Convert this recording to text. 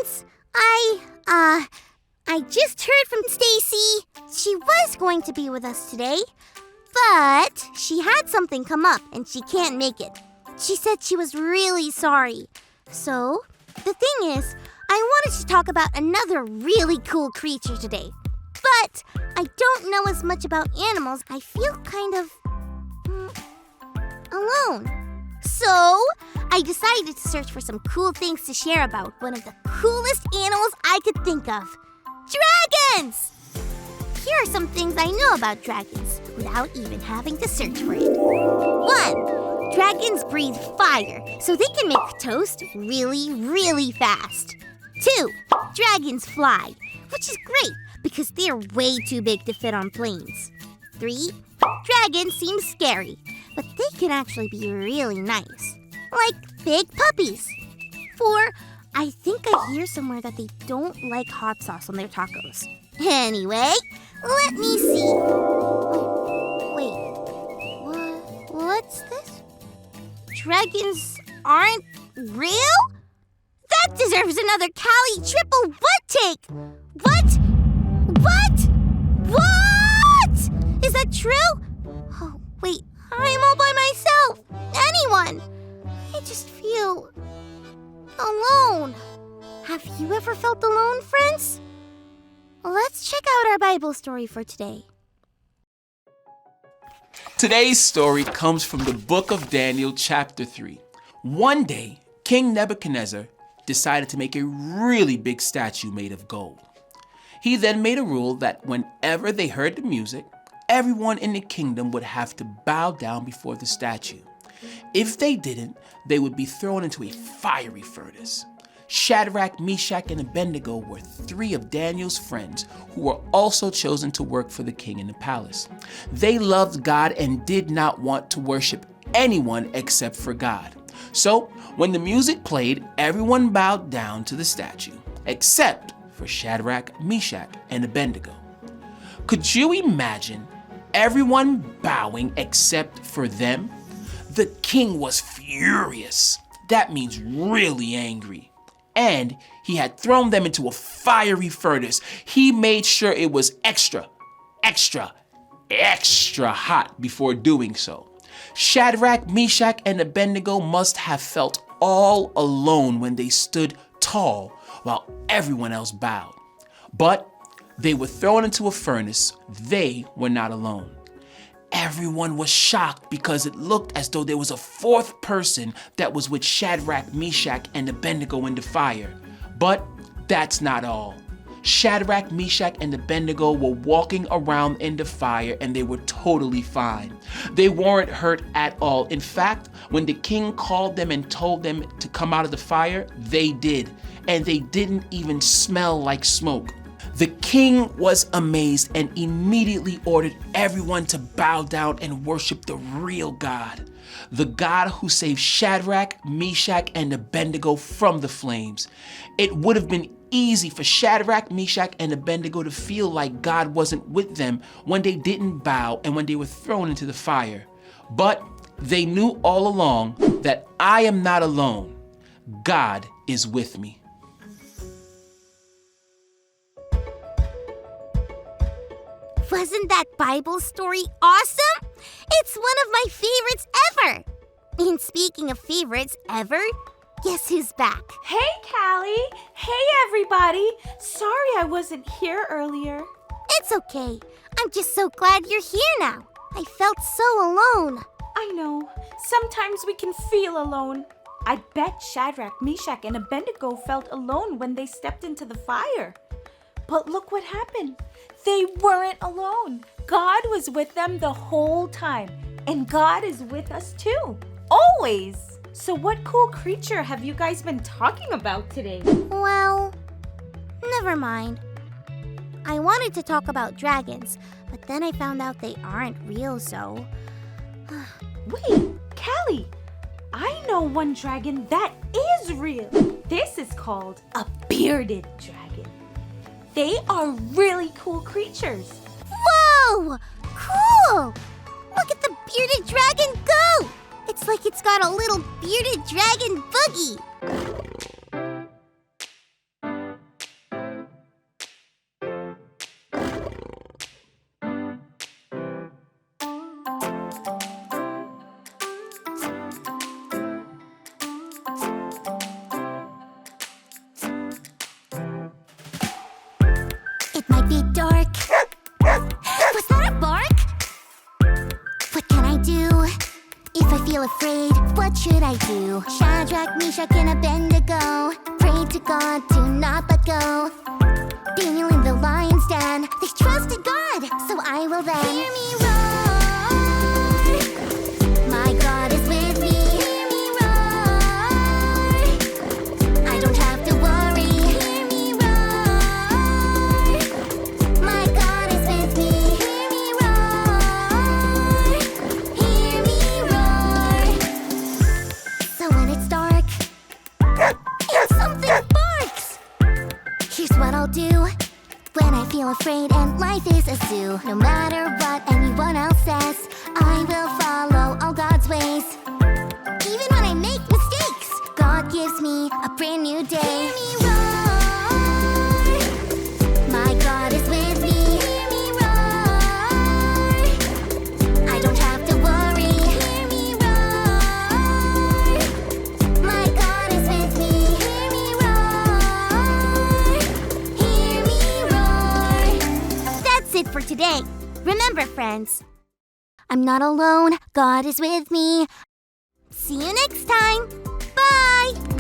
Friends, I just heard from Stacy. She was going to be with us today, but she had something come up and she can't make it. She said she was really sorry. So, the thing is, I wanted to talk about another really cool creature today. But I don't know as much about animals. I feel kind of alone. So, I decided to search for some cool things to share about one of the coolest animals I could think of. Dragons! Here are some things I know about dragons without even having to search for it. 1. Dragons breathe fire, so they can make toast really, really fast. 2. Dragons fly, which is great because they're way too big to fit on planes. 3. Dragons seem scary, but they can actually be really nice, like big puppies. 4. I think I hear somewhere that they don't like hot sauce on their tacos. Anyway, let me see. Wait, what's this? Dragons aren't real? That deserves another Callie triple what take. What? Is that true? Oh, wait, I'm all by myself. Anyone? I just feel alone. Have you ever felt alone, friends? Let's check out our Bible story for today. Today's story comes from the book of Daniel, chapter 3. One day, King Nebuchadnezzar decided to make a really big statue made of gold. He then made a rule that whenever they heard the music, everyone in the kingdom would have to bow down before the statue. If they didn't, they would be thrown into a fiery furnace. Shadrach, Meshach, and Abednego were 3 of Daniel's friends who were also chosen to work for the king in the palace. They loved God and did not want to worship anyone except for God. So, when the music played, everyone bowed down to the statue, except for Shadrach, Meshach, and Abednego. Could you imagine everyone bowing except for them? The king was furious. That means really angry. And he had thrown them into a fiery furnace. He made sure it was extra hot before doing so. Shadrach, Meshach, and Abednego must have felt all alone when they stood tall while everyone else bowed. But they were thrown into a furnace. They were not alone. Everyone was shocked because it looked as though there was a 4th person that was with Shadrach, Meshach, and Abednego in the fire. But that's not all. Shadrach, Meshach, and Abednego were walking around in the fire and they were totally fine. They weren't hurt at all. In fact, when the king called them and told them to come out of the fire, they did. And they didn't even smell like smoke. The king was amazed and immediately ordered everyone to bow down and worship the real God, the God who saved Shadrach, Meshach, and Abednego from the flames. It would have been easy for Shadrach, Meshach, and Abednego to feel like God wasn't with them when they didn't bow and when they were thrown into the fire. But they knew all along that I am not alone. God is with me. Wasn't that Bible story awesome? It's one of my favorites ever. And speaking of favorites ever, guess who's back? Hey, Callie. Hey, everybody. Sorry I wasn't here earlier. It's okay. I'm just so glad you're here now. I felt so alone. I know. Sometimes we can feel alone. I bet Shadrach, Meshach, and Abednego felt alone when they stepped into the fire. But look what happened. They weren't alone. God was with them the whole time. And God is with us too. Always. So what cool creature have you guys been talking about today? Well, never mind. I wanted to talk about dragons, but then I found out they aren't real, so... Wait, Callie. I know one dragon that is real. This is called a bearded dragon. They are really cool creatures. Whoa! Cool! Look at the bearded dragon go! It's like it's got a little bearded dragon boogie. feel afraid, what should I do? Shadrach, Meshach, and Abednego prayed to God to not let go. Daniel in the lion's den, they trusted God, so I will then hear me roar. My God is with me. Hear me roar. I don't have to worry. Hear me roar. My God is with me. Hear me roar. Hear me roar. So when it's dark and something barks, here's what I'll do when I feel afraid and life is a zoo. No matter what anyone else says, I will follow all God's ways. Even when I make mistakes, God gives me a brand new day. Hear me roar. My God is with me. Hear me roar. I don't have to worry. Hear me roar. My God is with me. Hear me roar. Hear me roar. That's it for today. Remember, friends, I'm not alone. God is with me. See you next time. Bye.